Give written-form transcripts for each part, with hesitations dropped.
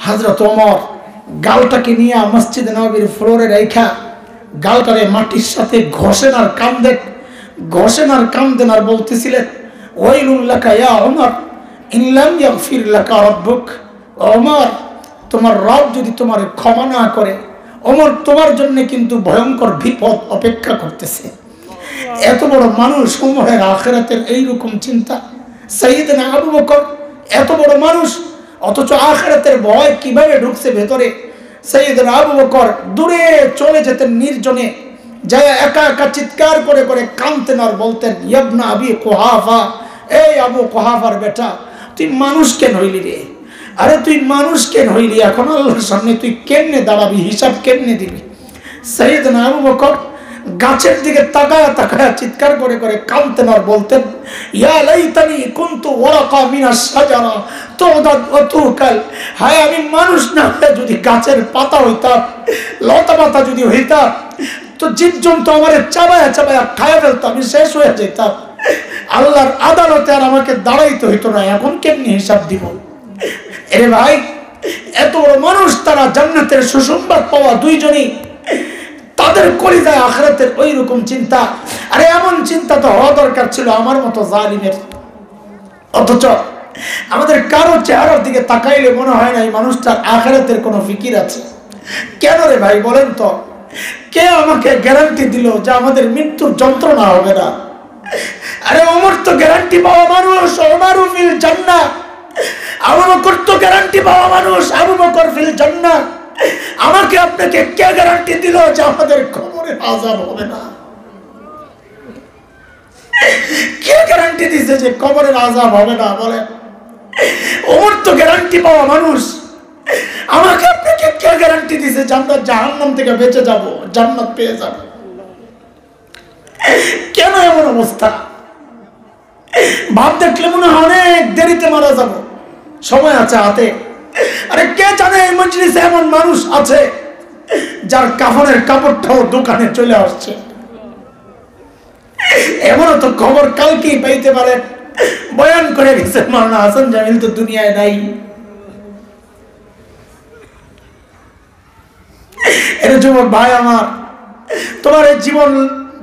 হযরত ওমর গালটাকে নিয়ে মসজিদে নববীর ফ্লোরে রাখা গালটারে মাটির সাথে ঘষেন আর কামদেন আর বলতেছিলেন, ওয়াইলুল লাকা ইয়া ওমর ইন লাম ইয়াগফির লাকা রাব্বুক। ওমর, তোমার রব যদি তোমার ক্ষমা না করে, ওমর তোমার জন্য কিন্তু ভয়ঙ্কর বিপদ অপেক্ষা করতেছে। এত বড় মানুষ, ওমরের আখিরাতের এইরকম চিন্তা। সাইয়েদনা আবু বকর এত বড় মানুষ, অথচ আখিরাতের ভয় কিভাবে ঢুকছে ভেতরে। সাইয়েদনা আবু বকর দূরে চলে যেতেন, নির্জনে যায় একা একা চিৎকার করে করে কাঁদতেন আর বলতেন, ইবনা আবি কুহাফা, এই আবু কুহাফার বেটা, তুই মানুষ কেন হইলি রে? আরে তুই মানুষ কেন হইলি? এখন আল্লাহর সামনে তুই কেমনে দাঁড়াবি? হিসাব কেমনে দিবি? সাইয়েদনা আবু বকর গাছের দিকে তাকায়া তাকায়া চিৎকার করে করে কাঁদতেন আর বলতেন, ইয়া লাইতানি কুনতু ওয়ারাকা মিনাশ শাজারা তুদাদ ওয়া তুকাল। হায়, আমি মানুষ না হয়ে যদি গাছের পাতা হইতাম, লতা পাতা যদি হইতাম, তো জীবজন্তু আমারে চাবায়া চাবায়া খায়া ফেলতো, আমি শেষ হয়ে যেতাম। আল্লাহর আদালতে আর আমাকে দাঁড়াইতে হইতো না। এখন কেমনি হিসাব দিব? এরে ভাই, এত বড় মানুষ, তারা জান্নাতের সুসংবাদ পাওয়া দুইজনই, তাদের কলিজায় আখিরাতের ওই রকম চিন্তা। আরে এমন চিন্তা তো হওয়া দরকার ছিল আমার মতো জালিমের। অথচ আমাদের কারো চেহারার দিকে তাকাইলে মনে হয় না এই মানুষটার আখিরাতের কোনো ফিকির আছে। কেন রে ভাই বলেন তো? কে আমাকে গ্যারান্টি দিল যে আমাদের মৃত্যুর যন্ত্রণা হবে না? আরে ওমর তো গ্যারান্টি পাওয়া মানুষ, ওমরু ফিল জান্নাহ। আবু বকর তো গ্যারান্টি পাওয়া মানুষ, আবু বকর ফিল জান্নাহ। আমাকে আপনাকে কে গ্যারান্টি দিল যে আমাদের কবরে আযাব হবে না? কে গ্যারান্টি দিছে যে কবরের আযাব হবে না? বলেন। ওমর তো গ্যারান্টি পাওয়া মানুষ, আমাকে আপনাকে কে গ্যারান্টি দিছে যে আমরা জাহান্নাম থেকে বেঁচে যাব, জান্নাত পেয়ে যাব? কেন এমন অবস্থা? ভাব দেখলে মনে হয় অনেক দেরিতে মারা যাব, সময় আছে হাতে। আরে কে জানে এই মজলিসে এমন মানুষ আছে যার কাফনের কাপড়টাও দোকানে চলে আসছে। এমনও তো খবর কালকেই পাইতে পারেন, বয়ান করে গেছে মাওলানা হাসান জামিল তো দুনিয়ায় নাই। এর যুবক ভাই আমার, তোমার এই জীবন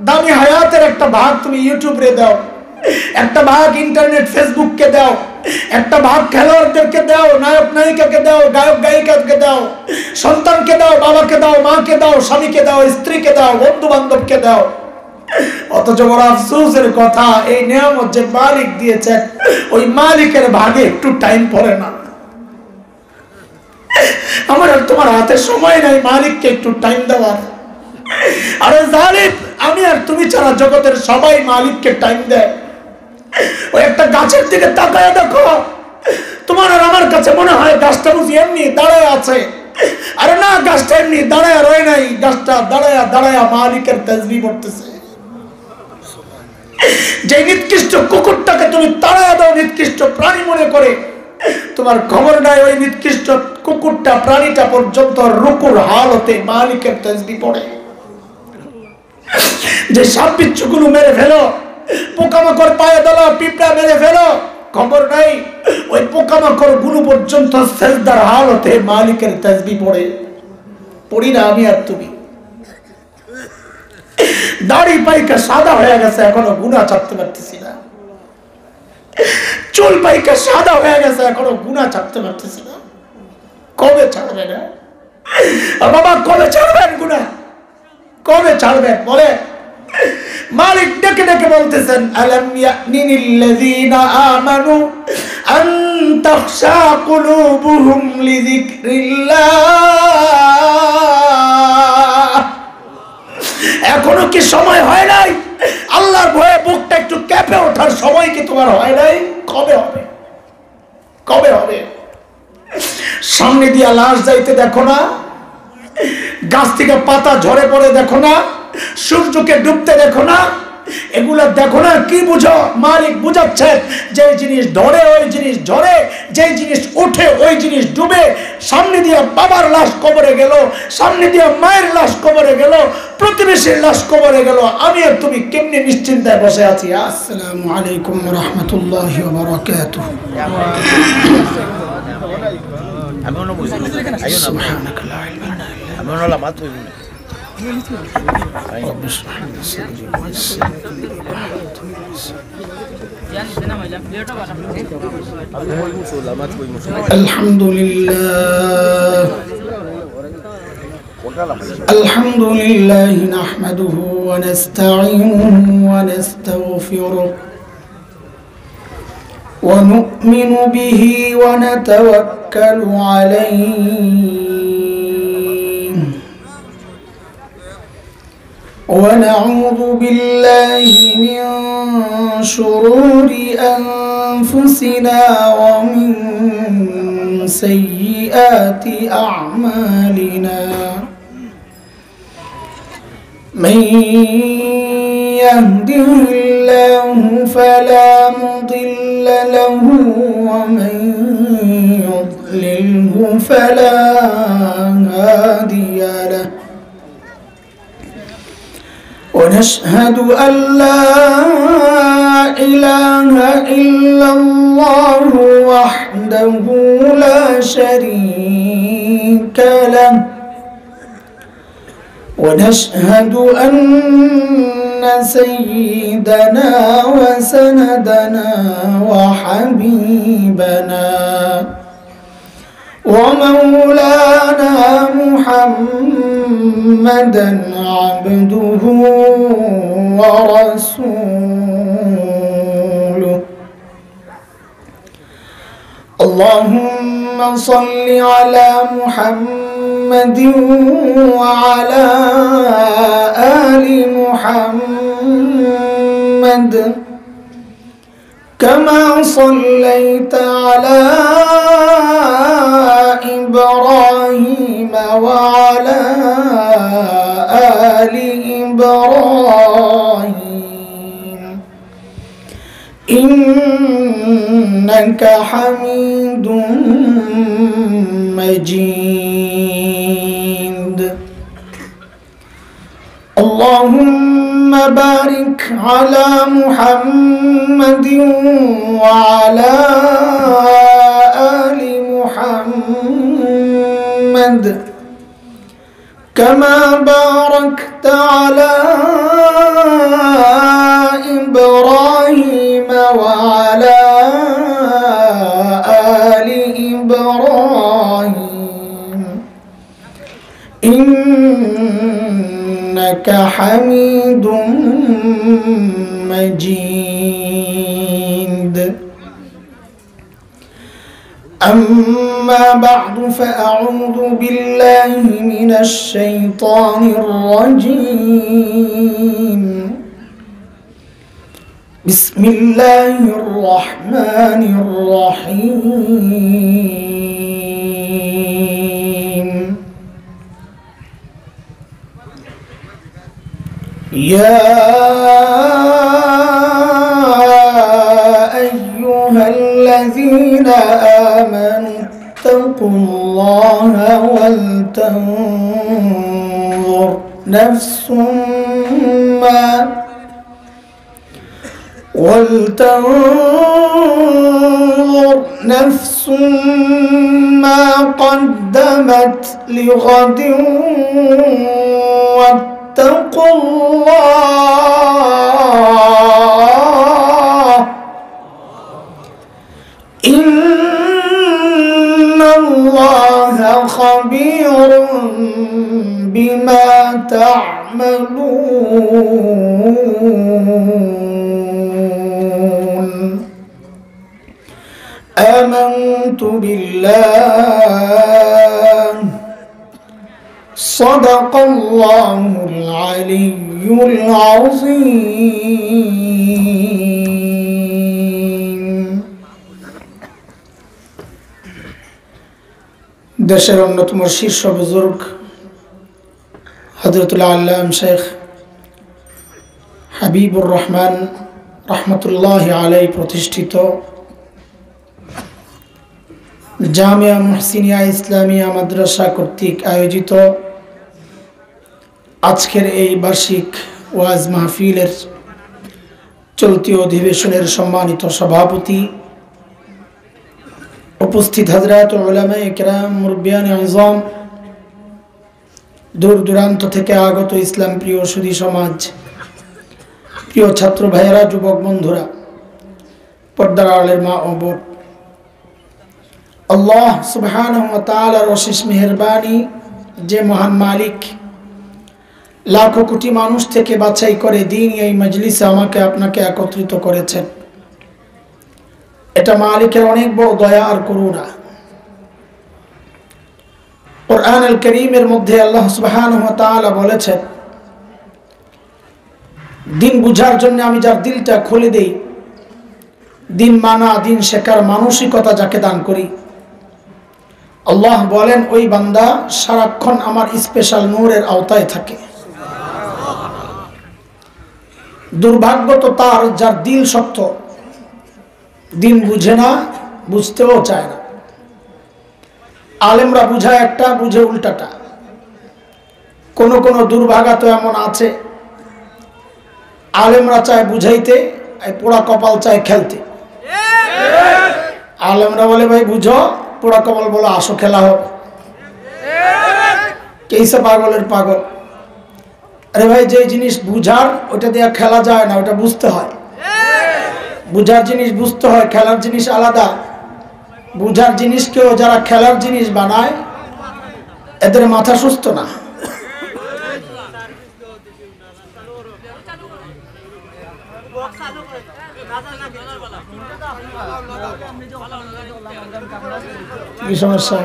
দামি হায়াতের একটা ভাগ তুমি ইউটিউবে দাও, একটা ভাগ ইন্টারনেট ফেসবুককে দাও, একটা ভাগ খেলোয়াড়দেরকে দাও, নায়ক নায়িকাকে দাও, গায়ক গায়িকাকে দাও, সন্তানকে দাও, বাবাকে দাও, মাকে দাও, স্বামীকে দাও, স্ত্রীকে দাও, বন্ধু বান্ধবকে দাও। অথচ বড় আফসোসের কথা, এই নিয়ামত যে মালিক দিয়েছেন, ওই মালিকের ভাগে একটু টাইম পড়ে না। আমার আর তোমার হাতে সময় নাই মালিককে একটু টাইম দেওয়ার। আরে জালিম, আমি আর তুমি ছাড়া জগতের সবাই মালিককে টাইম দেয়। ওই একটা গাছের দিকে তাকায় দেখো, তোমার আর আমার কাছে মনে হয় গাছটা বুঝি এমনি দাঁড়ায় আছে। আরে না, গাছটা এমনি দাঁড়ায় রয় নাই, গাছটা দাঁড়ায়া দাঁড়ায়া মালিকের তাসবিহ পড়তেছে। যে নিকৃষ্ট কুকুরটাকে তুমি তাড়ায়া দাও নিকৃষ্ট প্রাণী মনে করে, তোমার খবর নাই ওই নিকৃষ্ট কুকুরটা, প্রাণীটা পর্যন্ত রুকুর হালতে মালিকের তাসবিহ পড়ে। যে সাপ বিচ্ছুগুলো মেরে ফেলো, পোকামাকড় পায়ে দলা পিঁপড়া মেরে ফেলো, খবর নাই ওই পোকামাকড় গুলো পর্যন্ত সেজদার হালতে মালিকের তাসবিহ পড়ে। পড়ি না আমি আর তুমি? দাড়ি পাইকা সাদা হয়ে গেছে, এখনো গুনাহ ছাড়তে পারতেছি না। চুল পাইকা সাদা হয়ে গেছে, এখনো গুনাহ ছাড়তে পারতেছি না। কবে ছাড়বে না বাবা? কবে ছাড়বেন গুনাহ? কবে ছাড়বেন বলে? মালিক ডেকে ডেকে বলতেছেন, আলাম ইয়ানিল্লাযীনা আমানু আন তাখশা কুলুবুহুম লিযিকরিল্লাহ। এখনো কি সময় হয় নাই? আল্লাহর ভয়ে বুকটা একটু কেঁপে ওঠার সময় কি তোমার হয় নাই? কবে হবে? কবে হবে? সামনে দিয়া লাশ যাইতে দেখো না? গাছ থেকে পাতা ঝরে পড়ে দেখো না? সূর্যকে ডুবতে দেখো না? এগুলা দেখো না? কি বুঝো? মালিক বুঝাচ্ছে যে জিনিস ধরে ওই জিনিস ঝরে, যে জিনিস উঠে ওই জিনিস ডুবে। সামনে দিয়ে বাবার লাশ কবরে গেল, সামনে দিয়ে মায়ের লাশ কবরে গেল, প্রতিবেশীর লাশ কবরে গেল, আমি আর তুমি কেমনে নিশ্চিন্তায় বসে আছি? আসসালামু আলাইকুম ওয়া রাহমাতুল্লাহি ওয়া বারাকাতুহু। আমি অন্য বুঝি আইও না সুবহানাকা লা ইলমা লানা ইল্লা আমি অন্য লামাত হইব না رب اشرح لي صدري ويسر لي امري الحمد لله الحمد لله نحمده ونستعينه ونستغفره ونؤمن به ونتوكل عليه ونعوذ بالله من شرور أنفسنا ومن سيئات أعمالنا من يهده الله فلا مضل له ومن يضلله فلا هادي له ونشهد أن لا إله إلا الله وحده لا شريك له ونشهد أن سيدنا وسندنا وحبيبنا ومولانا محمدا عبده ورسوله اللهم صل على محمد وعلى آل محمد كما صليت على إبراهيم وعلى آل إبراهيم إنك حميد مجيد اللهم بارك على محمد وعلى آل محمد كما باركت على إبراهيم وعلى آل إبراهيم إنك حميد مجيد أما بعد فأعوذ بالله من الشيطان الرجيم بسم الله الرحمن الرحيم يا أيها الذين آمنوا اتقوا الله ولتنظر نفس ما قدمت لغد واتقوا الله إن الله خبير بما تعملون آمنت بالله صدق الله العلي العظيم দেশের অন্যতম শীর্ষ বুজুর্গ হযরতুল আল্লাম শেখ হাবিবুর রহমান রহমতুল্লাহ আলাই প্রতিষ্ঠিত জামিয়া মুহসিনিয়া ইসলামিয়া মাদ্রাসা কর্তৃক আয়োজিত আজকের এই বার্ষিক ওয়াজ মাহফিলের চলতি অধিবেশনের সম্মানিত সভাপতি উপস্থিত হযরত উলামায়ে কেরাম, মুরব্বিয়ানে আযম, দূর দূরান্ত থেকে আগত ইসলাম প্রিয় সুধী সমাজ, প্রিয় ছাত্র ভাইয়েরা, যুবক বন্ধুরা, পর্দার আড়ালের মা ও বোন, আল্লাহ সুবহানাহু ওয়া তাআলার অশেষ মেহেরবানি, যে মহান মালিক লাখো কোটি মানুষ থেকে বাছাই করে দিন এই মজলিসে আমাকে আপনাকে একত্রিত করেছেন, এটা মালিকের অনেক বড় দয়া আর করুণা। কুরআন আল কারীমের মধ্যে আল্লাহ সুবহানাহু ওয়া তাআলা বলেছেন, দিন বুঝার জন্য আমি যার দিলটা খুলে দেই, দিন মানা দিন শেখার মানসিকতা যাকে দান করি, আল্লাহ বলেন ওই বান্দা সারাক্ষণ আমার স্পেশাল নূরের আওতায় থাকে। দুর্ভাগ্য তো তার যার দিল শক্ত, দিন বুঝে না, বুঝতেও চায় না। আলেমরা বুঝায় একটা, বুঝে উল্টাটা। কোন কোন দুর্ভাগা তো এমন আছে, আলেমরা চায় বুঝাইতে, পোড়া কপাল চায় খেলতে। আলেমরা বলে ভাই বুঝো, পোড়া কপাল বলো আসো খেলা হোক। কেইসে পাগলের পাগল। আরে ভাই, যে জিনিস বুঝার ওটা দিয়ে খেলা যায় না, ওটা বুঝতে হয়। বুঝার জিনিস বুঝতে হয়, খেলার জিনিস আলাদা। বুঝার জিনিসকেও যারা খেলার জিনিস বানায়, এদের মাথা সুস্থ না। কি সমস্যা?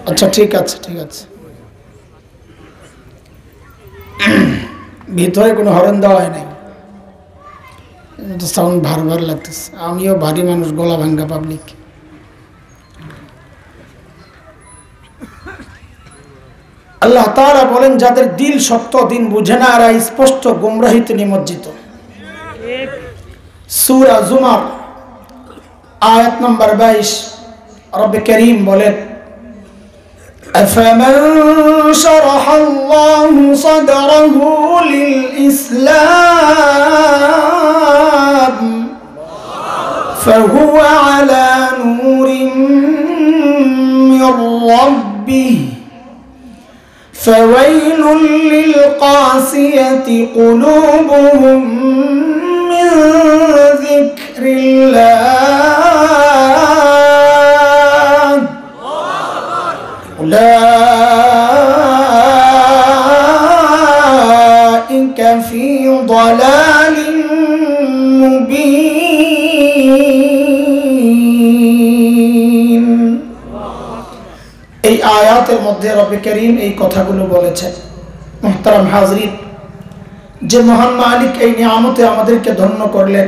আচ্ছা ঠিক আছে, ঠিক আছে। ভিতরে কোনো হরন দেওয়া হয় নাই, সাউন্ড ভার ভার লাগতেছে। আমিও ভারী মানুষ, গলা ভাঙ্গা পাবলিক। আল্লাহ তাআলা বলেন যাদের দিল শক্ত, দিন বুঝে না, এরা স্পষ্ট গুমরাহিতে নিমজ্জিত। সূরা জুমার আয়াত নম্বর 22 রব্বে কারীম বলেন, আফামান শারাহাল্লাহু সাদরাহু লিল ইসলাম ফাহুয়া আলা নূরিন মির রাব্বিহি فويل للقاسية قلوبهم من ذكر الله أولئك في ضلال مبين। এই আয়াতের মধ্যে রব্বে কারীম এই কথাগুলো বলেছেন। মুহতারাম হাজরিন, যে মহান মালিক এই নিয়ামতে আমাদেরকে ধন্য করলেন,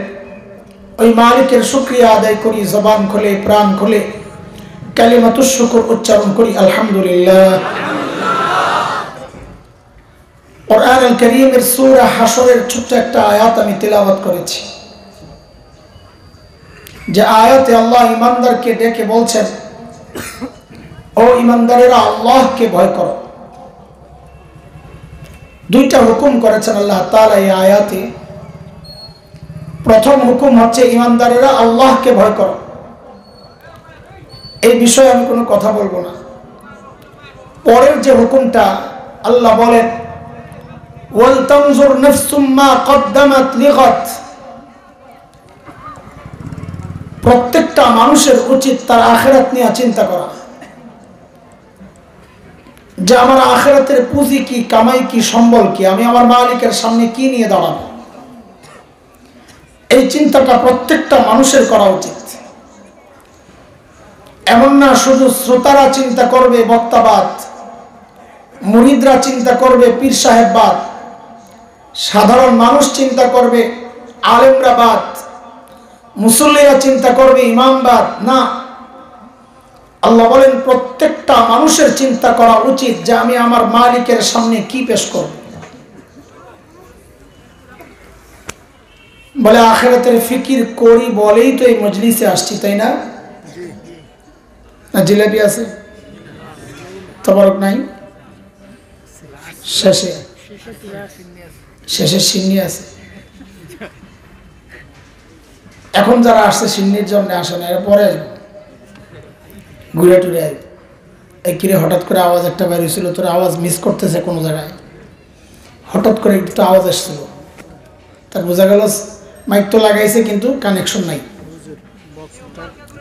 ওই মালিকের শুকরিয়া আদায় করি, জবান খুলে, প্রাণ খুলে কালিমাতুশ শুকর উচ্চারণ করি, আলহামদুলিল্লাহ। কুরআন আল কারীমের সূরা হাশরের ছোট্ট একটা আয়াত আমি তিলাওয়াত করেছি, যে আয়াতে আল্লাহ ঈমানদারকে ডেকে বলছেন, ও ঈমানদারেরা আল্লাহকে ভয় করো। দুইটা হুকুম করেছেন আল্লাহ তাআলা এই আয়াতে। প্রথম হুকুম হচ্ছে ঈমানদারেরা আল্লাহকে ভয় করো। এই বিষয়ে আমি কোনো কথা বলবো না। পরের যে হুকুমটা, আল্লাহ বলেন ওয়াল তানজুর নাফসুম মা কদ্দামাত লিগাত। প্রত্যেকটা মানুষের উচিত তার আখিরাত নিয়ে চিন্তা করা, যে আমার আখিরাতের পুঁজি কি, কামাই কি, সম্বল কি, আমি আমার মালিকের সামনে কি নিয়ে দাঁড়াবো। এই চিন্তাটা প্রত্যেকটা মানুষের করা উচিত। এমন না শুধু শ্রোতারা চিন্তা করবে বক্তাবাদ, মুরিদরা চিন্তা করবে পীর সাহেববাদ, সাধারণ মানুষ চিন্তা করবে আলেমরাবাদ, মুসল্লিরা চিন্তা করবে ইমামবাদ। না, আল্লাহ বলেন প্রত্যেকটা মানুষের চিন্তা করা উচিত যে আমি আমার মালিকের সামনে কি পেশ করব। বলে আখিরাতের ফিকির করি বলেই তো এই মজলিসে আসছি, তাই না? না জিলাপি আছে? তবরক নাই? শেষে শেষে সিন্নি আছে। এখন যারা আসছে সিন্নির জন্য আসে না, এরা পরে আসবে, ঘুরে টুরে আসবে। কিরে হঠাৎ করে আওয়াজ একটা বের হয়েছিল, তোর আওয়াজ মিস করতেছে কোনো জায়গায়, হঠাৎ করে একটু আওয়াজ আসছিল, তার বোঝা গেল মাইক তো লাগাইছে কিন্তু কানেকশন নাই।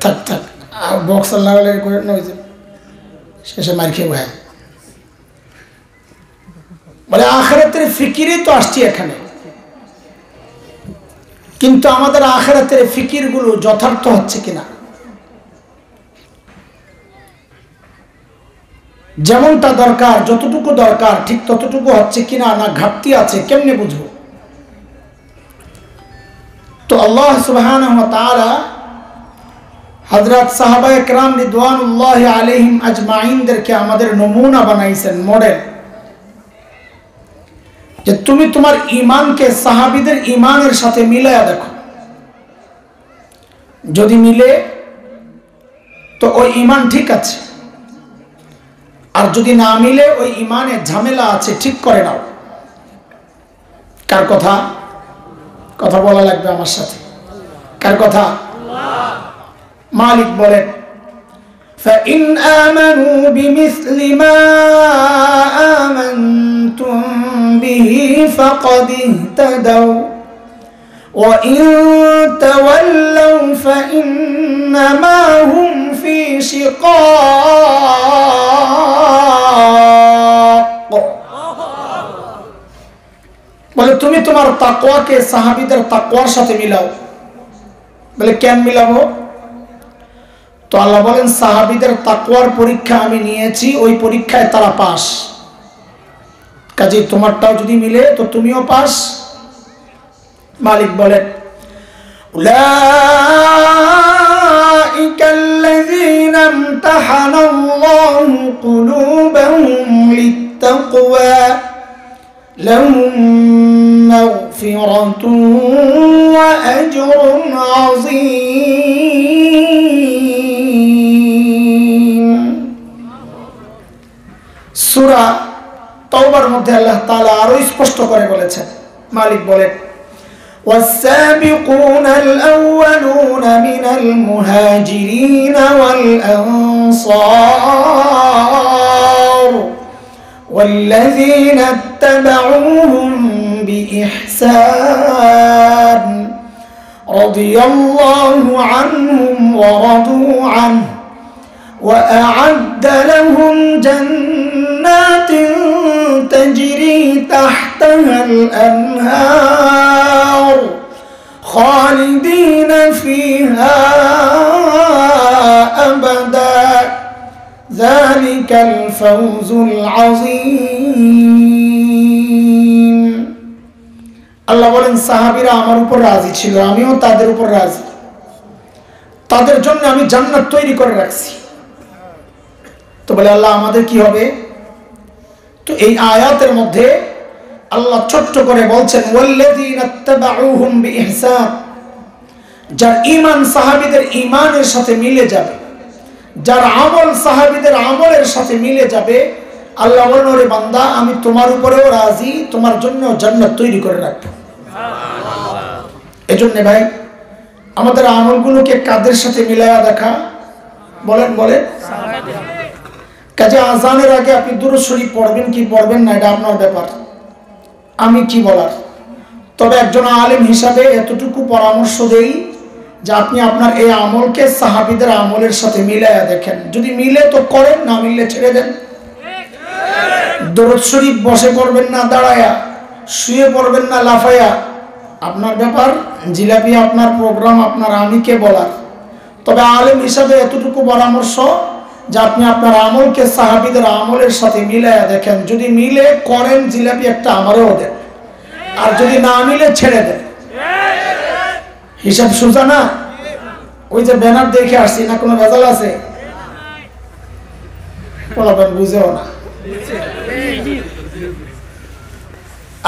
থাক থাক, বক্স লাগালে করে না, শেষে মার খেয়ে ভাই বলে আখিরাতের ফিকিরে তো আসছি এখানে, কিন্তু আমাদের আখিরাতের ফিকির গুলো যথার্থ হচ্ছে কিনা, যেমনটা দরকার, যতটুকু দরকার ঠিক ততটুকু হচ্ছে কিনা, না ঘাটতি আছে, কেমনে বুঝবো? তো আল্লাহ সুবহানাহু ওয়া তাআলা হযরত সাহাবায়ে কেরাম রিদওয়ানুল্লাহি আলাইহিম আজমাইনদেরকে আমাদের নমুনা বানাইছেন, মডেল, যে তুমি তোমার ঈমানকে সাহাবীদের ঈমানের সাথে মিলায়া দেখো, যদি মিলে তো ওই ঈমান ঠিক আছে, আর যদি না মিলে ওই ঈমানে ঝামেলা আছে, ঠিক করে নাও। কার কথা? কথা বলা লাগবে আমার সাথে। কার কথা? মালিক বলেন فَإِنْ آمَنُوا بِمِثْلِ مَا آمَنْتُمْ بِهِ فَقَدِ اهْتَدَوْا وَإِنْ تَوَلَّوْا فَإِنَّمَا هُمْ فِي شِقَاقٍ। বলে তুমি তোমার তাকওয়াকে সাহাবীদের তাকওয়ার সাথে মিলাও। বলে কেন মিলাবো? তো আল্লাহ বলেন সাহাবীদের তাকওয়ার পরীক্ষা আমি নিয়েছি, ওই পরীক্ষায় তারা পাস, কাজে তোমারটাও যদি মিলে তো তুমিও পাস। মালিক বলেন উলাইকাল্লাযীনা ইমতাহানাল্লাহু কুলুবাহুম লিত্তাকওয়া লাহুম মাগফিরাতুন ওয়া আজরুন আযীম। সূরা তাওবার মধ্যে আল্লাহ তাআলা আরো স্পষ্ট করে বলেছেন, মালিক বলেন والسابقون الأولون من المهاجرين والأنصار والذين اتبعوهم بإحسان رضي الله عنهم ورضوا عنه وأعد لهم جنات تجري تحتها الأنهار خالدين فيها أبدا ذلك الفوز العظيم। আল্লাহ বলেন সাহাবীরা আমার উপর রাজি ছিল, আমিও তাদের উপর রাজি, তাদের জন্য আমি জান্নাত তৈরি করে রাখছি। তো বলে আল্লাহ আমাদের কি হবে? তো এই আয়াতের মধ্যে আল্লাহ ছোট্ট করে বলছেন ওয়াল্লাযীনা ইত্তাবাউহুম বিইহসান, যার ঈমান সাহাবীদের ঈমানের সাথে মিলে যাবে, যার আমল সাহাবীদের আমলের সাথে মিলে যাবে, আল্লাহ বলেন ওরে বান্দা আমি তোমার উপরেও রাজি, তোমার জন্য জান্নাত তৈরি করে রাখবো। এজন্য ভাই আমাদের আমলগুলোকে কাদের সাথে মিলায়া দেখা? বলেন বলেন। কাজে আজানের আগে আপনি দুরূদ শরীফ পড়বেন কি পড়বেন না এটা আপনার ব্যাপার, আমি কি বলার। তবে একজন আলেম হিসাবে এতটুকু পরামর্শ দেই যে আপনি আপনার এই আমলকে সাহাবীদের আমলের সাথে মিলায়া দেখেন, যদি মিলে তো করেন, না মিললে ছেড়ে দেন। দুরূদ শরীফ বসে পড়বেন না দাঁড়ায়া, শুয়ে পড়বেন না লাফায়া, আপনার ব্যাপার। জিলাপি আপনার প্রোগ্রাম, আপনার, আমি কে বলার। তবে আলেম হিসাবে এতটুকু পরামর্শ যে আপনি আপনার আমলকে সাহাবীদের আমলের সাথে মিলায়া দেখেন, যদি মিলে করেন, জিলাপি একটা আমারও দেন, আর যদি না মিলে ছেড়ে দেন। হিসাব সোজা না? ওই যে ব্যানার দেখে আসছি না, কোনো ভেজাল আছে? বলবেন বুঝেও না।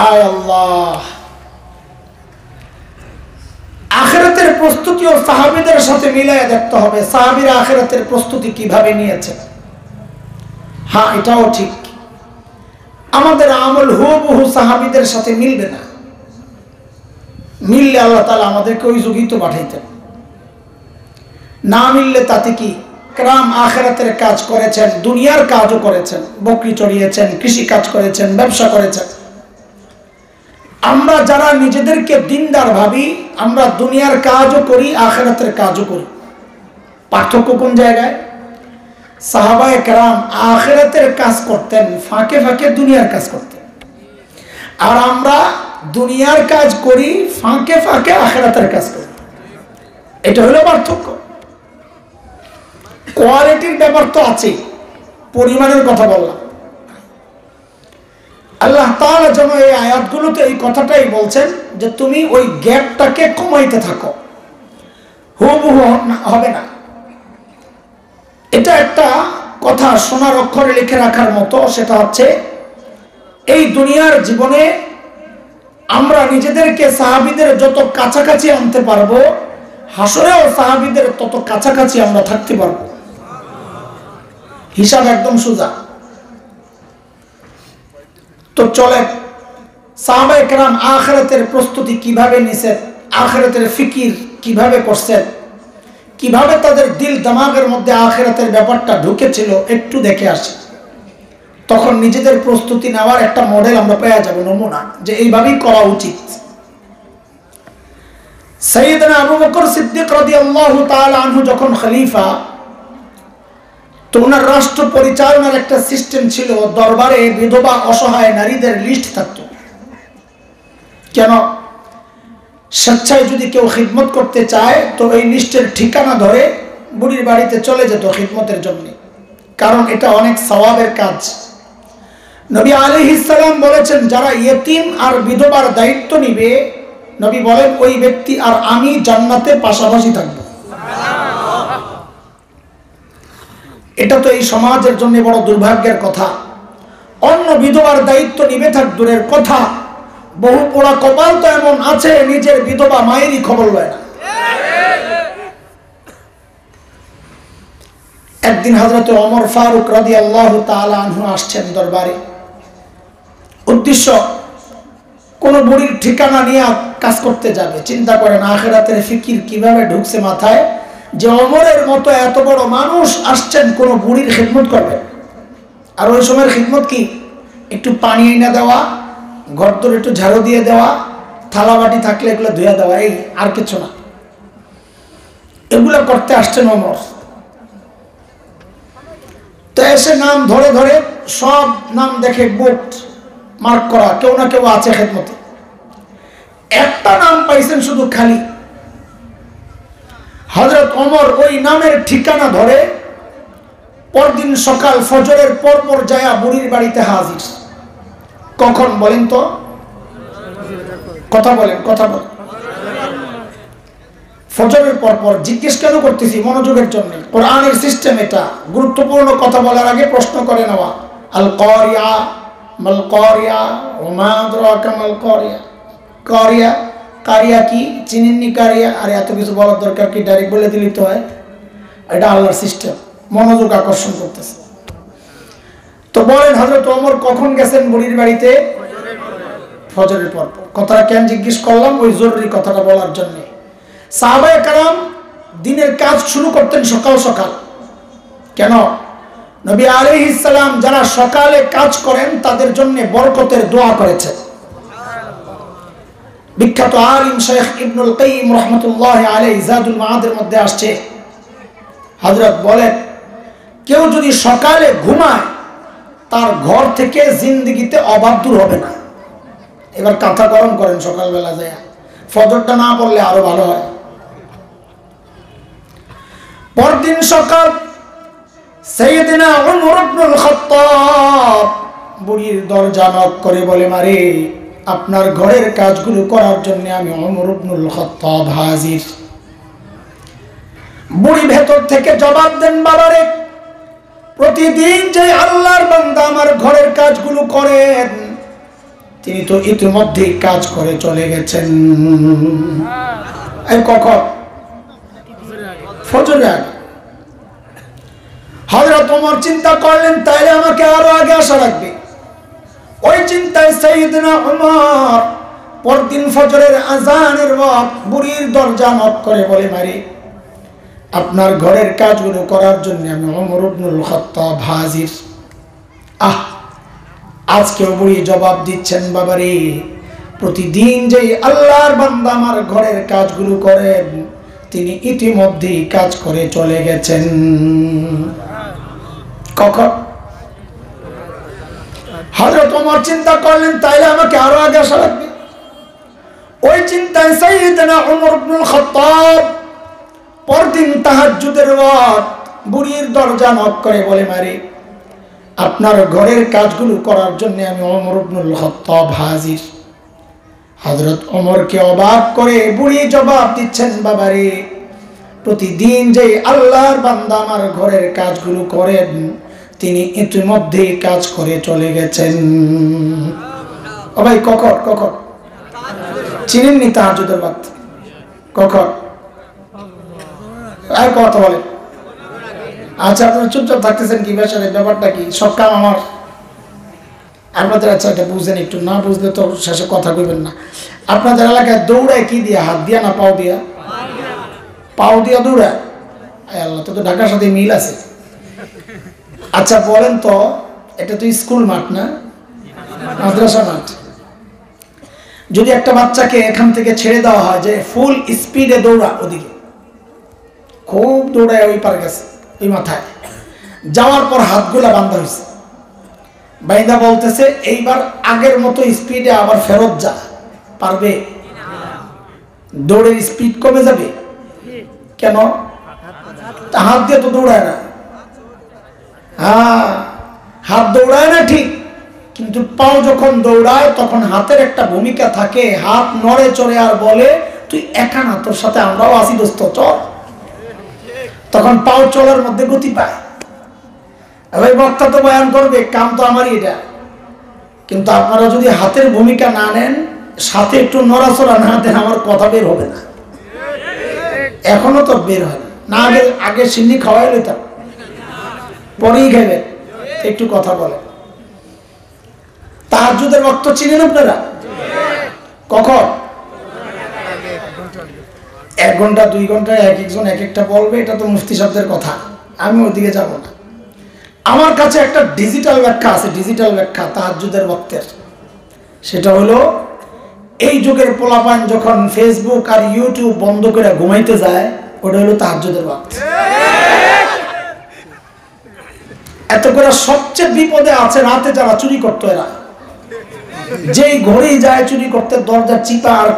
আয় আল্লাহ, আখিরাতে আখিরাতের প্রস্তুতিও সাহাবীদের সাথে মিলায় দেখতে হবে সাহাবীরা আখিরাতের প্রস্তুতি কিভাবে নিয়েছে। হ্যাঁ, এটাও ঠিক, আমাদের আমল হুবহু সাহাবীদের সাথে মিলবে না, মিললে আল্লাহ তাআলা আমাদেরকে ওই যুগেই তো পাঠাইতেন, না মিললে তাতে কি? کرام আখিরাতের কাজ করেছেন, দুনিয়ার কাজও করেছেন, বকরি চড়িয়েছেন, কৃষি কাজ করেছেন, ব্যবসা করেছেন। আমরা যারা নিজেদেরকে দিনদার ভাবি, আমরা দুনিয়ার কাজও করি, আখিরাতের কাজও করি। পার্থক্য কোন জায়গায়? সাহাবায়ে কেরাম আখিরাতের কাজ করতেন, ফাঁকে ফাঁকে দুনিয়ার কাজ করতেন, আর আমরা দুনিয়ার কাজ করি, ফাঁকে ফাঁকে আখিরাতের কাজ করি। এটা হলো পার্থক্য। কোয়ালিটির ব্যাপার তো আছে, পরিমাণের কথা বললাম। আল্লাহ তাআলা যেন এই আয়াতগুলোতে এই কথাটাই বলছেন যে তুমি ওই গ্যাপটাকে কমাইতে থাকো, হুবহু হবে না। এটা একটা কথা সোনার অক্ষরে লিখে রাখার মতো, সেটা হচ্ছে এই দুনিয়ার জীবনে আমরা নিজেদেরকে সাহাবীদের যত কাছাকাছি আনতে পারবো, হাসরেও সাহাবীদের তত কাছাকাছি আমরা থাকতে পারবো। হিসাব একদম সোজা। তো চলে সাহাবায়ে কেরাম আখিরাতের প্রস্তুতি কিভাবে নিছেন, আখিরাতের ফিকির কিভাবে করছেন, কিভাবে তাদের দিল দিমাগের মধ্যে আখিরাতের ব্যাপারটা ঢুকেছিল, একটু দেখে আসি। তখন নিজেদের প্রস্তুতি নেওয়ার একটা মডেল আমরা পেয়ে যাব, নমুনা, যে এইভাবেই করা উচিত। সাইয়েদনা আবু বকর সিদ্দিক রাদিয়াল্লাহু তাআলা আনহু যখন খলিফা, তো ওনার রাষ্ট্র পরিচালনার একটা সিস্টেম ছিল, দরবারে বিধবা অসহায় নারীদের লিস্ট থাকতো। কেন? স্বেচ্ছায় যদি কেউ খিদমত করতে চায় তো এই লিস্টের ঠিকানা ধরে বুড়ির বাড়িতে চলে যেত খিদমতের জন্য, কারণ এটা অনেক সওয়াবের কাজ। নবী আলাইহিস সালাম বলেছেন, যারা ইয়েতিম আর বিধবার দায়িত্ব নিবে, নবী বলেন ওই ব্যক্তি আর আমি জান্নাতে পাশাপাশি থাকবো। এটা তো এই সমাজের জন্য বড় দুর্ভাগ্যের কথা। অন্য বিধবার দায়িত্ব নিবে থাক দূরের কথা, বহু পোড়া কপাল তো এমন আছে নিজের বিধবা মায়েরই খবর লয় না। একদিন হযরত ওমর ফারুক রাদিয়াল্লাহু তাআলা আনহু আসছেন দরবারে, উদ্দেশ্য কোন বুড়ির ঠিকানা নিয়ে কাজ করতে যাবে। চিন্তা করেন আখিরাতের ফিকির কিভাবে ঢুকছে মাথায়, যে ওমরের মতো এত বড় মানুষ আসছেন কোন বুড়ির খিদমত করবে। আর ওই সময়ের খিদমত কি? একটু পানি এনে দেওয়া, ঘরদোর একটু ঝাড়ু দিয়ে দেওয়া, থালা বাটি থাকলে এগুলো ধুয়ে দেওয়া, এই আর কিছু না। এগুলো করতে আসছেন ওমর। তো এসে নাম ধরে ধরে সব নাম দেখে বুট মার্ক করা, কেউ না কেউ আছে খিদমতে। একটা নাম পাইছেন শুধু খালি। হযরত ওমর ওই নামের ঠিকানা ধরে পরদিন সকাল ফজরের পর যায়া বুড়ির বাড়িতে হাজির। কখন বলেন তো? কথা বলেন, কথা বলেন। ফজরের পর। জিজ্ঞেস কেন করতেছি? মনোযোগের জন্য। কোরআনের সিস্টেম এটা। গুরুত্বপূর্ণ কথা বলার আগে প্রশ্ন করে নেওয়া। আল কারিয়া মাল কারিয়া ওয়া মা আদরাকা মাল কারিয়া। কারিয়া, কারিয়া কি চিনেননি? কারিয়া আর এত কিছু বলার দরকার কি? ডাইরেক্ট বলে দিলেই তো হয়। এটা আল্লাহর সিস্টেম, মনোযোগ আকর্ষণ করতেছে। তো বলেন হযরত ওমর কখন গেছেন বুড়ির বাড়িতে? ফজরের পর। কথাটা কেন জিজ্ঞেস করলাম? ওই জরুরি কথাটা বলার জন্য। সাহাবায়ে কেরাম দিনের কাজ শুরু করতেন সকাল সকাল। কেন? নবী আলাইহিস সালাম যারা সকালে কাজ করেন তাদের জন্য বরকতের দোয়া করেছেন। বিখ্যাত আলিম শেখ ইবনুল কাইয়িম রাহমাতুল্লাহি আলাইহি জাদুল মাআদের মধ্যে আসছে, হযরত বলেন কেউ যদি সকালে ঘুমায় তার ঘর থেকে জিন্দেগিতে অভাব দূর হবে না। এবার কাঁথা গরম করেন সকালবেলা যায়, ফজরটা না পড়লে আরো ভালো হয়। পরদিন সকাল সাইয়েদনা উমর ইবনুল খাত্তাব বুড়ির দরজা নক করে বলে, মারে আপনার ঘরের কাজগুলো করার জন্য আমি উমর ইবনুল খাত্তাব হাজির। বুড়ি ভেতর থেকে জবাব দেন, বাবারে প্রতিদিন যে আল্লাহর বান্দা আমার ঘরের কাজগুলো করেন তিনি তো ইতিমধ্যেই কাজ করে চলে গেছেন। এই কখন? ফজরের আগে। হযরত ওমর চিন্তা করলেন তাইলে আমাকে আরো আগে আসা লাগবে। ওই চিন্তায় সাইয়েদনা ওমর পরদিন ফজরের আজানের ওয়াক্ত বুড়ির দরজা নক করে বলে, মারি আপনার ঘরের কাজগুলো করার জন্য আমি ওমর ইবনুল খাত্তাব হাজির। আজকেও বুড়ি জবাব দিচ্ছেন, বাবারে প্রতিদিন যে আল্লাহর বান্দা আমার ঘরের কাজগুলো করেন তিনি ইতিমধ্যেই কাজ করে চলে গেছেন। কখন? হযরত ওমর চিন্তা করলেন তাইলে আমাকে আরো আগে আসা লাগবে। ওই চিন্তায় সাইয়েদনা ওমর ইবনুল খাত্তাব পরদিন তাহাজ্জুদের ওয়াক্ত বুড়ির দরজা নক করে বলে, মারি আপনার ঘরের কাজগুলো করার জন্য আমি ওমর ইবনুল খাত্তাব হাজির। হযরত ওমরকে অবাক করে বুড়ি জবাব দিচ্ছেন, বাবারে প্রতিদিন যে আল্লাহর বান্দা আমার ঘরের কাজগুলো করেন তিনি ইতিমধ্যেই কাজ করে চলে গেছেন। ও ভাই কখন? কখন চিনেননি তাহাজ্জুদের ওয়াক্ত? কখন? আর কথা বলেন। আচ্ছা আপনারা চুপচাপ থাকতেছেন কি? ব্যাপারটা কি? সব কাম আমার আপনাদের। আচ্ছা এটা বুঝেন, একটু না বুঝলে তো শেষে কথা কইবেন না। আপনাদের এলাকায় দৌড়ায় কি দিয়া? হাত দিয়া না পাও দিয়া? পাও দিয়া দৌড়ায়? আল্লাহ, তো ঢাকার সাথে মিল আছে। আচ্ছা বলেন তো, এটা তো স্কুল মাঠ না মাদ্রাসা মাঠ, যদি একটা বাচ্চাকে এখান থেকে ছেড়ে দেওয়া হয় যে ফুল স্পিডে দৌড়া, ওদিকে খুব দৌড়ায় ওই পার গেছে, ওই মাথায় যাওয়ার পর হাতগুলা বান্ধা হয়েছে, বাইদা বলতেছে এইবার আগের মতো স্পিডে আবার ফেরত যা, পারবে? দৌড়ের স্পিড কমে যাবে কেন? হাত দিয়ে তো দৌড়ায় না। হ্যাঁ, হাত দৌড়ায় না ঠিক, কিন্তু পাও যখন দৌড়ায় তখন হাতের একটা ভূমিকা থাকে। হাত নড়ে চড়ে আর বলে তুই একা না, তোর সাথে আমরাও আসি দোস্ত, চল। তখন পাও চলার মধ্যে গতি পায়। এবার বক্তা তো বয়ান করবে, কাম তো আমারই এটা, কিন্তু আপনারা যদি হাতের ভূমিকা না নেন, সাথে একটু নড়াচড়া না দেন, আমার কথা বের হবে না। এখনো তো বের হয় না। আগে আগে সিন্নি খাওয়াই লইতাম, পরেই খাইবেন। একটু কথা বলে। তাহাজ্জুদের ওয়াক্ত চিনেন আপনারা? কখন? 1 ঘন্টা 2 ঘন্টায় এক একজন এক একটা বলবে, এটা তো মুফতি সাহেবদের কথা, আমি ওইদিকে যাব না। আমার কাছে একটা ডিজিটাল ব্যাখ্যা আছে, ডিজিটাল ব্যাখ্যা তাহাজ্জুদের ওয়াক্তের। সেটা হলো, এই যুগের পোলাপান যখন ফেসবুক আর ইউটিউব বন্ধ করে ঘুমাইতে যায়, ওটা হলো তাহাজ্জুদের ওয়াক্ত। এত করে সবচেয়ে বিপদে আছে রাতে যারা চুরি করতো, এরা যেই ঘরেই যায় চুরি করতে, দরজা চিপা আর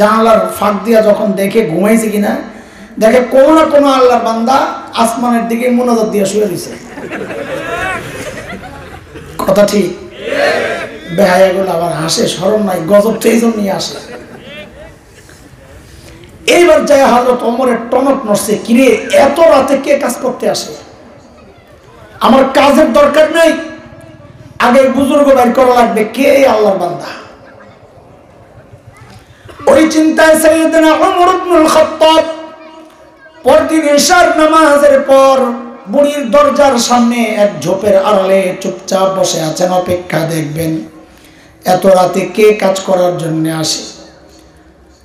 জানালার ফাঁক দিয়া যখন দেখে ঘুমাইছে কিনা, দেখে কোনো না কোনো আল্লাহর বান্দা আসমানের দিকে মুনাজাত দিয়ে শুয়ে দিছে। কথা ঠিক? বেহায়াগুলো আবার হাসে, শরম নাই, গজব তো এই জন্যই আসে। এইবার যাই হযরত ওমরের টনক নড়ছে, কিরে এত রাতে কে কাজ করতে আসে? আমার কাজের দরকার নাই, আগে বুজুর্গ বাইর করা লাগবে, কে আল্লাহর বান্দা। ওই চিন্তায় সাইয়েদনা ওমর ইবনুল খাত্তাব পরদিন ইশার নামাজের পর বুড়ির দরজার সামনে এক ঝোপের আড়ালে চুপচাপ বসে আছেন, অপেক্ষা দেখবেন এত রাতে কে কাজ করার জন্য আসে।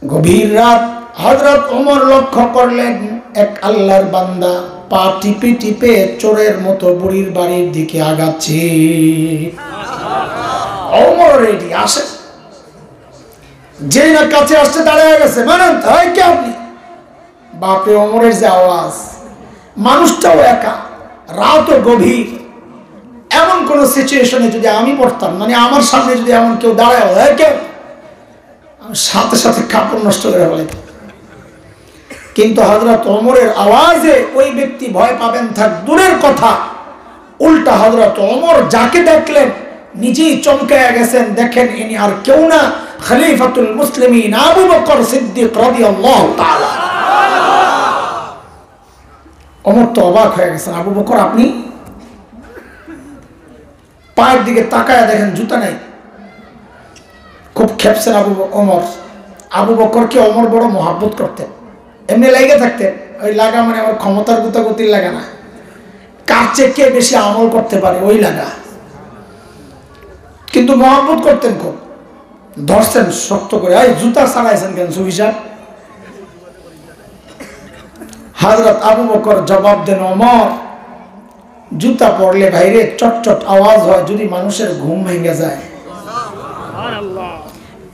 গভীর রাত, হযরত ওমর লক্ষ্য করলেন এক আল্লাহর বান্দা পা টিপে টিপে চোরের মতো বুড়ির বাড়ির দিকে আগাচ্ছে। ওমর রেডি, আসে। যে না কাছে আসতে দাঁড়িয়ে গেছে, মানে তাই কি আপনি? বাপরে, ওমরের যে আওয়াজ! মানুষটাও একা, রাতও গভীর। এমন কোন সিচুয়েশনে যদি আমি পড়তাম, মানে আমার সামনে যদি এমন কেউ দাঁড়ায়, আমি সাথে সাথে কাপড় নষ্ট করে ফেলাইতাম। কিন্তু হযরত ওমরের আওয়াজে ওই ব্যক্তি ভয় পাবেন থাক দূরের কথা, উল্টা হযরত ওমর যাকে দেখলেন নিজেই চমকায়া গেছেন। দেখেন ইনি আর কেউ না, খলিফাতুল মুসলিমিন আবু বকর সিদ্দিক রাদিয়াল্লাহু তাআলা। ওমর তো অবাক হয়ে গেছেন, আবু বকর আপনি? পায়ের দিকে তাকায় দেখেন জুতা নাই। খুব খেপছেন আবু ওমর, আবু বকরকে ওমর বড় মহাব্বত করতেন, এমনি লেগে থাকতেন। ওই লাগা মানে আমার ক্ষমতার গুতাগুতির লাগা না, কার চেয়ে কে বেশি আমল করতে পারে ওই লাগা। কিন্তু মহাব্বত করতেন খুব। ধরছেন শক্ত করে, এই জুতা ছাড়াইছেন কেন সুফি সাহেব? হযরত আবু বকর জবাব দেন, ওমর জুতা পরলে বাইরে চটচট আওয়াজ হয়, যদি মানুষের ঘুম ভেঙে যায়।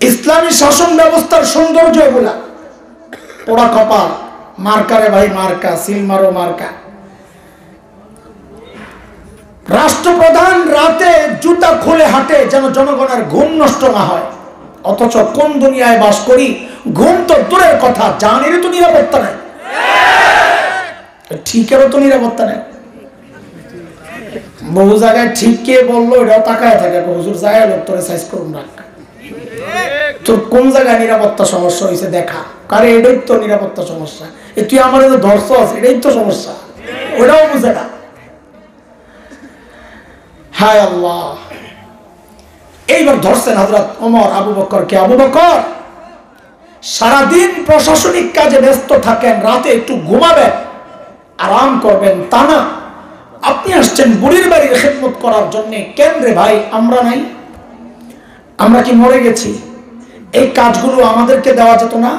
ইসলামী শাসন ব্যবস্থার সৌন্দর্য এগুলা। পোড়া কপাল, মার্কারে ভাই মার্কা, সিল মারো মার্কা। রাষ্ট্রপ্রধান রাতে জুতা খুলে হাঁটে যেন জনগণের ঘুম নষ্ট না হয়। অথচ কোন দুনিয়ায় বাস করি, ঘুম তো দূরের কথা, জানেরও তো নিরাপত্তা নেই, ঠিকেরও তো নিরাপত্তা নেই। বহু জায়গায় ঠিক কে বললো এটাও তাকায় থাকে, হুজুর যায় লোক তোরে সাইজ করুন রাখ, তোর কোন জায়গায় নিরাপত্তা সমস্যা হয়েছে দেখা, কারে এটাই তো নিরাপত্তা সমস্যা। তুই আমার ধরছ, এটাই তো সমস্যা, ওটাও বুঝে না। হায় আল্লাহ। এইবার ধরছেন হযরত ওমর আবু বকরকে, আবু বকর সারাদিন প্রশাসনিক কাজে ব্যস্ত থাকেন, রাতে একটু ঘুমাবেন, আরাম করবেন, তা না আপনি আসছেন বুড়ির বাড়ির খেদমত করার জন্য। কেন রে ভাই, আমরা নাই? আমরা কি মরে গেছি? এই কাজগুলো আমাদেরকে দেওয়া যেত না?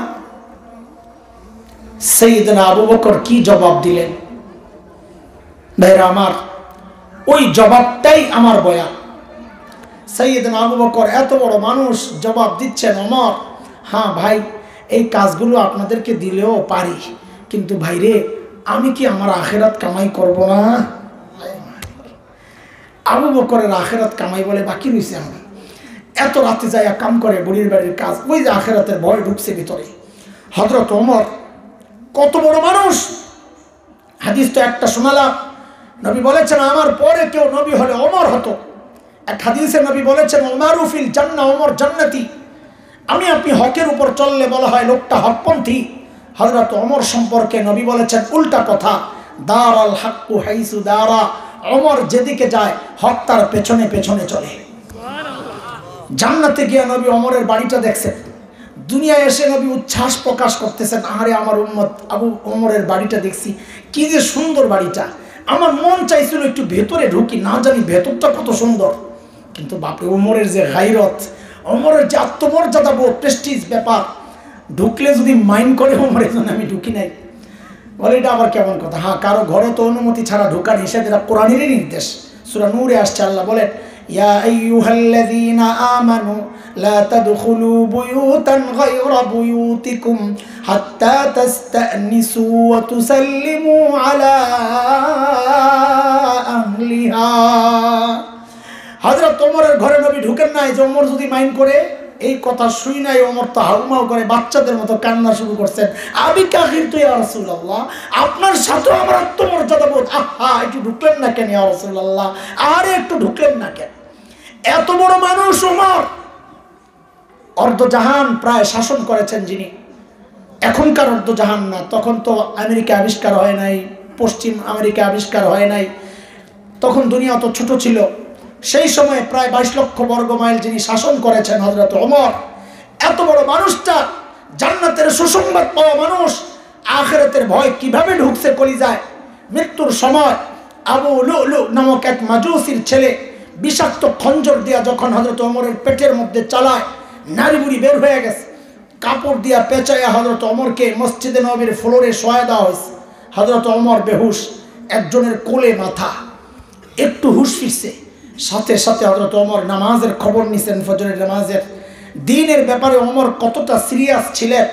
সাইয়েদনা আবু বকর কি জবাব দিলেন ভাইরা আমার, ওই জবাবটাই আমার বয়ান। সাইয়েদনা আবু বকর এত বড় মানুষ জবাব দিচ্ছেন, ওমর হ্যাঁ ভাই এই কাজগুলো আপনাদেরকে দিলেও পারি, কিন্তু ভাইরে আমি কি আমার আখেরাত কামাই করব না? আবু বকরের আখেরাত কামাই বলে বাকি রয়েছে। আমি এত রাতে যাইয়া কাম করে বুড়ির বাড়ির কাজ, ওই যে আখেরাতের ভয় ঢুকছে ভিতরে। হযরত ওমর কত বড় মানুষ, হাদিস তো একটা শোনালাম। নবী বলেছেন আমার পরে কেউ নবী হলে ওমর হতো। এক হাদিসে নবী বলেছেন ওমরু ফিল জান্নাহ, ওমর জান্নাতি। আমি আপনি হকের উপর চললে বলা হয় লোকটা হকপন্থী। হযরত ওমর সম্পর্কে নবী বলেছেন উল্টা কথা, দারাল হাক্কু হাইসু দারা, ওমর যেদিকে যায় হক তার পেছনে পেছনে চলে। জান্নাতে গিয়ে নবী ওমরের বাড়িটা দেখছেন, দুনিয়ায় এসে নবী উচ্ছ্বাস প্রকাশ করতেছেন, আরে আমার উম্মত আবু ওমরের বাড়িটা দেখছি, কি যে সুন্দর বাড়িটা, আমার মন চাইছিল একটু ভেতরে ঢুকি, না জানি ভেতরটা কত সুন্দর। কিন্তু বাপরে ওমরের যে গায়রত, ওমরের যে আত্মমর্যাদা বোধ, প্রেস্টিজ ব্যাপার, ঢুকলে যদি মাইন্ড করে ওমরের জন্য আমি ঢুকি নাই, বলে এটা আবার কেমন কথা? হ্যাঁ, কারো ঘরে তো অনুমতি ছাড়া ঢোকা নিষেধ, এটা কোরআনেরই নির্দেশ। সূরা নূরে আসছে, আল্লাহ বলেন ইয়া আইয়ুহাল্লাযীনা আমানু লা তাদখুলু বুয়ুতান গায়রা বুয়ুতিকুম হাত্তা তাস্তানিসু ওয়া তুসাল্লিমু আলা আহলিহা। হযরত ওমরের ঘরে নবী ঢুকেন নাই যে ওমর যদি মাইন্ড করে, এই কথা শুই নাই ওমর তো হাউমাউ করে বাচ্চাদের মতো কান্না শুরু করছেন, আবি কাহির তো ইয়া রাসূলুল্লাহ, আপনার সাথে আমার আত্মমর্যাদা বোধ, আহা একটু ঢুকলেন না কেন ইয়া রাসূলুল্লাহ, আরে একটু ঢুকলেন না কেন? এত বড় মানুষ ওমর, অর্ধজাহান প্রায় শাসন করেছেন যিনি। এখনকার অর্ধজাহান না, তখন তো আমেরিকা আবিষ্কার হয় নাই, পশ্চিম আমেরিকা আবিষ্কার হয় নাই, তখন দুনিয়া তো ছোট ছিল। সেই সময় প্রায় 22 লক্ষ বর্গ মাইল যিনি শাসন করেছেন হযরত ওমর, এত বড় মানুষটা জান্নাতের সুসংবাদ পাওয়া মানুষ, আখিরাতের ভয় কিভাবে ঢুকছে কলিজায়। মৃত্যুর সময় আবু লুলু নামক এক মাজুসির ছেলে বিষাক্ত খঞ্জর দিয়া যখন হযরত ওমরের পেটের মধ্যে চালায়, নারী বুড়ি বের হয়ে গেছে, কাপড় দিয়া পেঁচাইয়া হযরত ওমরকে মসজিদে নববীর ফ্লোরে শোয়া দেওয়া হয়েছে। হযরত ওমর বেহুশ, একজনের কোলে মাথা, একটু হুশ ফিরছে, সাথে সাথে হযরত ওমর নামাজের খবর নিছেন, ফজরের নামাজের। দ্বীনের ব্যাপারে ওমর কতটা সিরিয়াস ছিলেন,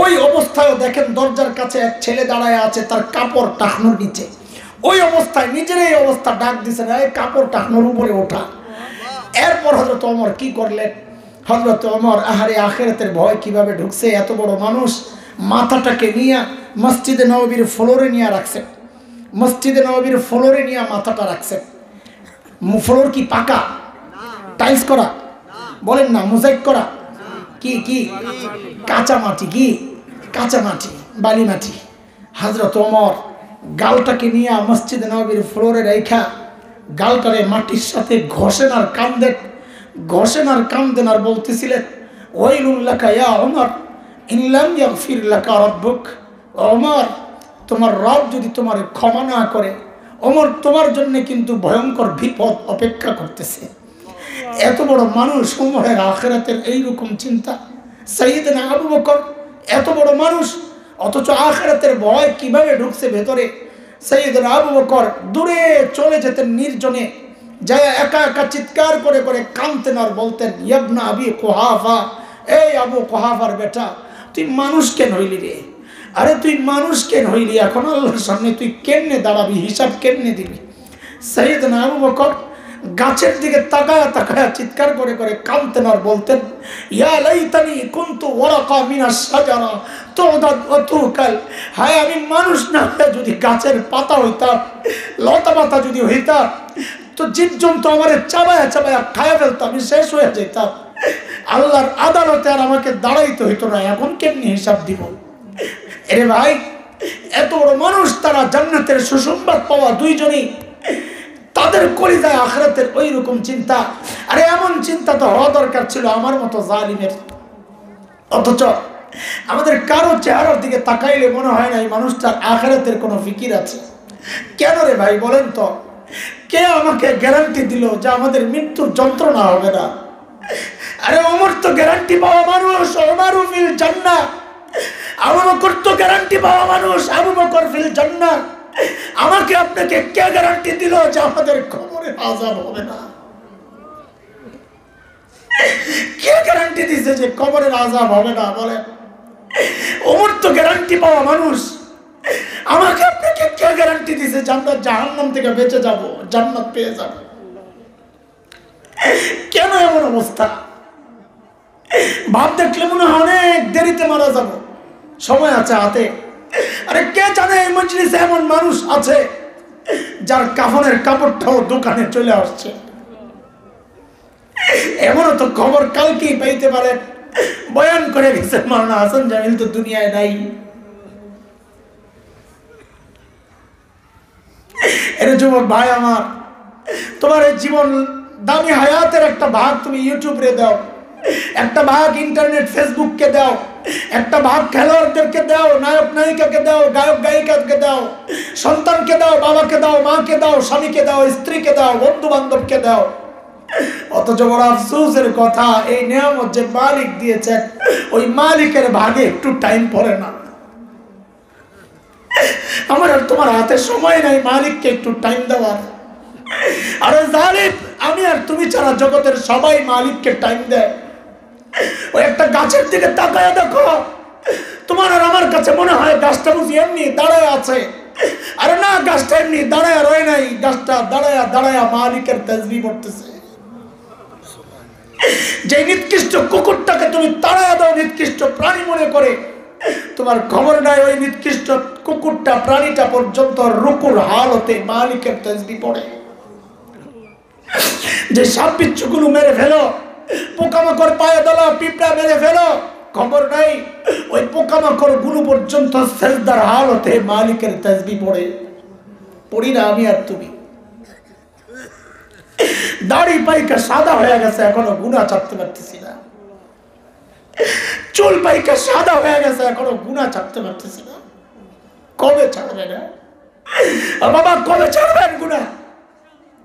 ওই অবস্থায় দেখেন দরজার কাছে এক ছেলে দাঁড়ায় আছে, তার কাপড় টাকনোর নিচে। ওই অবস্থায় নিজের এই অবস্থা ডাক দিছেন, এই কাপড় টাকনোর উপরে ওঠা। এরপর হযরত ওমর কি করলেন? হযরত ওমর আহারে আখিরাতের ভয় কিভাবে ঢুকছে, এত বড় মানুষ, মাথাটাকে নিয়ে মসজিদে নববীর ফ্লোরে নিয়ে রাখছেন, মসজিদে নববীর ফ্লোরে নিয়ে মাথাটা রাখছেন। ফ্লোর কি পাকা টাইলস করা? বলেন না, মোজাইক করা? কি কি কাঁচা মাটি, কি কাঁচা মাটি, বালি মাটি। হযরত ওমর গালটাকে নিয়ে মসজিদে নববীর ফ্লোরে রেখা গালটারে মাটির সাথে ঘষেন আর কান্দেন, ঘষেন আর কান্দেন আর বলতেছিলেন ওয়াইলুল লাকা ইয়া ওমর, ইনলাম ইয়াগফির লাকা রাব্বুক, ওমর তোমার রব যদি তোমার ক্ষমা না করে, ওমর তোমার জন্য কিন্তু ভয়ঙ্কর বিপদ অপেক্ষা করতেছে। এত বড় মানুষ, ওমরের আখিরাতের এইরকম চিন্তা। সাইয়েদনা আবু বকর এত বড় মানুষ, অথচ আখিরাতের ভয় কিভাবে ঢুকছে ভেতরে। সাইয়েদনা আবু বকর দূরে চলে যেতেন নির্জনে, যায় একা একা চিৎকার করে করে কাঁদতেন আর বলতেন, ইবনা আবি কুহাফা, এই আবু কুহাফার বেটা, তুই মানুষ কেন হইলি রে? আরে তুই মানুষ কেন হইলি? এখন আল্লাহর সামনে তুই কেমনে দাঁড়াবি? হিসাব কেমনে দিবি? সাইয়েদনা আবু বকর গাছের দিকে তাকায়া তাকায়া চিৎকার করে করে কাঁদতেন আর বলতেন, ইয়া লাইতানি কুনতু ওয়ারাকা মিনাশ শাজারা তুদাদ ওয়া তুকাল। হায় আমি মানুষ না হয়ে যদি গাছের পাতা হইতাম, লতা পাতা যদি হইতাম, তো জীবজন্তু আমারে চাবায়া চাবায়া খায়া ফেলতো, আমি শেষ হয়ে যেতাম। আল্লাহর আদালতে আর আমাকে দাঁড়াইতে হইতো না, এখন কেমনি হিসাব দিব? এরে ভাই, এত বড় মানুষ, তারা জান্নাতের সুসংবাদ পাওয়া দুইজনই, তাদের কলিজায় আখিরাতের ওই রকম চিন্তা। আরে এমন চিন্তা তো হওয়া দরকার ছিল আমার মতো জালিমের। অথচ আমাদের কারো চেহারার দিকে তাকাইলে মনে হয় না এই মানুষটার আখিরাতের কোনো ফিকির আছে। কেন রে ভাই বলেন তো? কে আমাকে গ্যারান্টি দিল যে আমাদের মৃত্যুর যন্ত্রণা হবে না? আরে ওমর তো গ্যারান্টি পাওয়া মানুষ, ওমরু ফিল জান্নাহ। আবু বকর তো গ্যারান্টি পাওয়া মানুষ, আবু বকর ফিল জান্নাহ। আমাকে আপনাকে কে গ্যারান্টি দিল যে আমাদের কবরে আযাব হবে না? কে গ্যারান্টি দিছে যে কবরের আযাব হবে না? বলেন। ওমর তো গ্যারান্টি পাওয়া মানুষ, আমাকে আপনাকে কে গ্যারান্টি দিছে যে আমরা জাহান্নাম থেকে বেঁচে যাব, জান্নাত পেয়ে যাব? কেন এমন অবস্থা? ভাব দেখলে মনে হয় অনেক দেরিতে মারা যাব, সময় আছে হাতে। আরে কে জানে এই মজলিসে এমন মানুষ আছে যার কাফনের কাপড়টাও দোকানে চলে আসছে। এমনও তো খবর কালকেই পাইতে পারেন, বয়ান করে গেছে মাওলানা হাসান জামিল তো দুনিয়ায় নাই। এর যুবক ভাই আমার, তোমার এই জীবন দামি হায়াতের একটা ভাগ তুমি ইউটিউবে দাও, একটা ভাগ ইন্টারনেট ফেসবুককে দাও, একটা ভাগ খেলোয়াড়দেরকে দাও, নায়ক নায়িকাকে দাও, গায়ক গায়িকাকে দাও, সন্তানকে দাও, বাবাকে দাও, মাকে দাও, স্বামীকে দাও, স্ত্রীকে দাও, বন্ধু বান্ধবকে দাও। অথচ বড় আফসোসের কথা, এই নিয়ামত যে মালিক দিয়েছেন ওই মালিকের ভাগে একটু টাইম পড়ে না। আমার আর তোমার হাতে সময় নাই মালিককে একটু টাইম দেওয়ার। আরে জালিম, আমি আর তুমি ছাড়া জগতের সবাই মালিককে টাইম দেয়। ওই একটা গাছের দিকে তাকায়া দেখো, তোমার আর আমার কাছে মনে হয় গাছটা বুঝি এমনি দাঁড়ায় আছে। আরে না, গাছটা এমনি দাঁড়ায় রয় নাই, গাছটা দাঁড়ায়া দাঁড়ায়া মালিকের তাসবিহ পড়তেছে। যে নিকৃষ্ট কুকুরটাকে তুমি তাড়ায়া দাও নিকৃষ্ট প্রাণী মনে করে, তোমার খবর নাই ওই নিকৃষ্ট কুকুরটা প্রাণীটা পর্যন্ত রুকুর হালতে মালিকের তাসবিহ পড়ে। যে সাপ বিচ্ছুগুলো মেরে ফেলো, পোকামাকড় পায়ে দলা পিঁপড়া মেরে ফেলো, খবর নাই ওই পোকামাকড় গুলো পর্যন্ত সেজদার হালতে মালিকের তাসবিহ পড়ে। পড়ি না আমি আর তুমি? দাড়ি পাইকা সাদা হয়ে গেছে, এখনো গুনাহ ছাড়তে পারতেছি না। চুল পাইকা সাদা হয়ে গেছে, এখনো গুনাহ ছাড়তে পারতেছি না। কবে ছাড়বে না বাবা? কবে ছাড়বেন গুনাহ?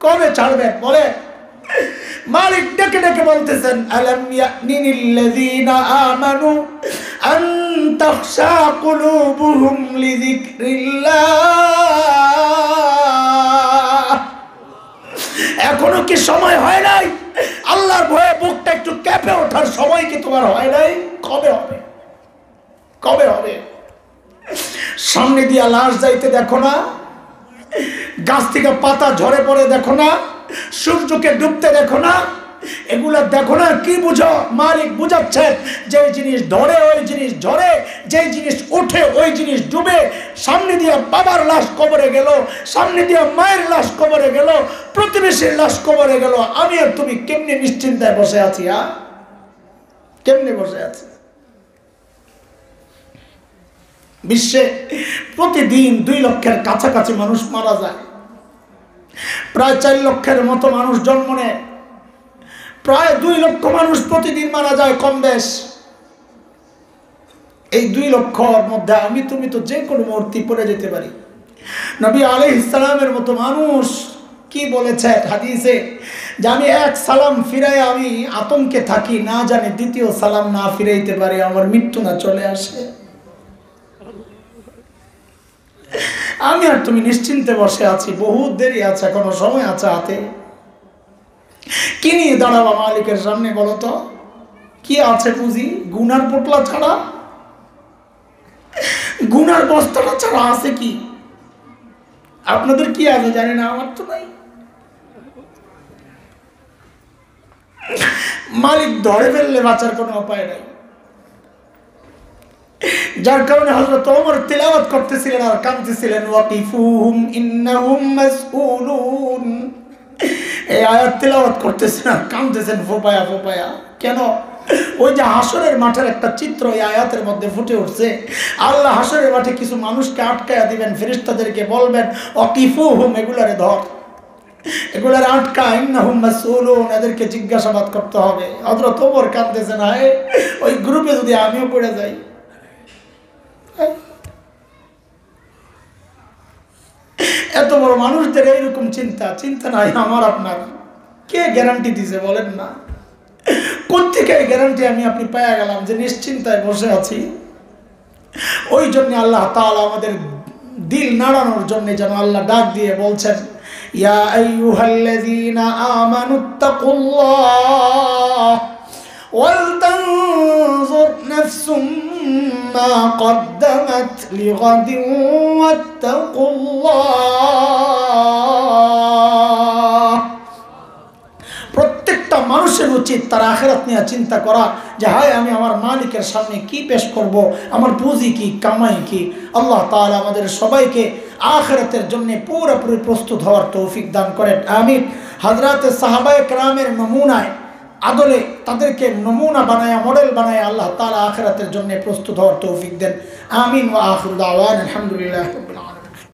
কবে ছাড়বেন বলে? মালিক ডেকে ডেকে বলতেছেন, আলাম ইয়ানিল্লাযীনা আমানু আন তাখশা কুলুবুহুম লিযিকরিল্লাহ। এখনো কি সময় হয় নাই? আল্লাহর ভয়ে বুকটা একটু কেঁপে ওঠার সময় কি তোমার হয় নাই? কবে হবে? কবে হবে? সামনে দিয়া লাশ যাইতে দেখো না? গাছ থেকে পাতা ঝরে পড়ে দেখো না? সূর্যকে ডুবতে দেখো না? এগুলা দেখো না? কি বুঝো? মালিক বুঝাচ্ছে যে জিনিস ধরে ওই জিনিস ঝরে, যে জিনিস উঠে ওই জিনিস ডুবে। সামনে দিয়ে বাবার লাশ কবরে গেল, সামনে দিয়ে মায়ের লাশ কবরে গেল, প্রতিবেশীর লাশ কবরে গেল। আমি আর তুমি কেমনে নিশ্চিন্তায় বসে আছি? কেমনে বসে আছি? বিশ্বে প্রতিদিন 2 লক্ষের কাছাকাছি মানুষ মারা যায়, প্রায় 4 লক্ষের মতো মানুষ জন্ম নেয়, প্রায় 2 লক্ষ মানুষ প্রতিদিন মারা যায় কম বেশ। এই 2 লক্ষর মধ্যে আমি তুমি তো যে কোনো মুহূর্তে পড়ে যেতে পারি। নবী আলাইহিস সালামের মতো মানুষ কি বলেছে হাদিসে যে আমি এক সালাম ফিরাই আমি আতঙ্কে থাকি, না জানি দ্বিতীয় সালাম না ফিরাইতে পারি আমার মৃত্যু না চলে আসে। আমি আর তুমি নিশ্চিন্তে বসে আছি, বহুত দেরি আছে, এখনো সময় আছে হাতে। কি নিয়ে দাঁড়াবা মালিকের সামনে বলো তো? কি আছে পুঁজি? গুনার পোটলা ছাড়া, গুনার বস্তাটা ছাড়া আছে কি? আপনাদের কি আছে জানি না, আমার তো নাই। মালিক ধরে ফেললে বাঁচার কোনো উপায় নাই। যার কারণে হযরত ওমর তিলাওয়াত করতেছিলেন আর কাঁদতেছিলেন, ওয়াকিফুহুম ইন্নাহুম মাসউলুন। এই আয়াত তিলাওয়াত করতেছেন আর কাঁদতেছেন ফোপায়া ফোপায়া। কেন? ওই যে হাসরের মাঠের একটা চিত্র এই আয়াতের মধ্যে ফুটে উঠছে। আল্লাহ হাসরের মাঠে কিছু মানুষকে আটকায়া দিবেন, ফেরেশতাদেরকে বলবেন ওয়াকিফুহুম, এগুলারে ধর, এগুলার আটকা, ইন্নাহুম মাসউলুন, এদেরকে জিজ্ঞাসাবাদ করতে হবে। হযরত ওমর কাঁদতেছেন, হায় ওই গ্রুপে যদি আমিও পড়ে যাই। এত বড় মানুষদের এইরকম চিন্তা নাই আমার আপনার। কে গ্যারান্টি দিছে বলেন না? কোত্থেকে এই গ্যারান্টি আমি আপনি পেয়ে গেলাম যে নিশ্চিন্তায় বসে আছি? ওই জন্য আল্লাহ তাআলা আমাদের দিল নাড়ানোর জন্য যেন আল্লাহ ডাক দিয়ে বলছেন, ইয়া আইয়ুহাল্লাযীনা আমানুত্তাকুল্লাহ ওয়াল তানজুর নাফসুম মা কদ্দামাত লিগাদিন ওয়াত্তাকুল্লাহ। প্রত্যেকটা মানুষের উচিত তার আখিরাত নিয়ে চিন্তা করা যে হায় আমি আমার মালিকের সামনে কি পেশ করব, আমার পুঁজি কি, কামাই কি। আল্লাহ তাআলা আমাদের সবাইকে আখিরাতের জন্য পুরোপুরি প্রস্তুত হওয়ার তৌফিক দান করেন, আমিন। হযরতে সাহাবায়ে কেরামের নমুনায় আদলে তাদেরকে নমুনা বানায়, মডেল বানায় আল্লাহ তাআলা আখিরাতের জন্য প্রস্তুত হওয়ার তৌফিক দেন, আমিন। ওয়া আখিরু দাওয়ানা আলহামদুলিল্লাহি রাব্বিল আলামিন।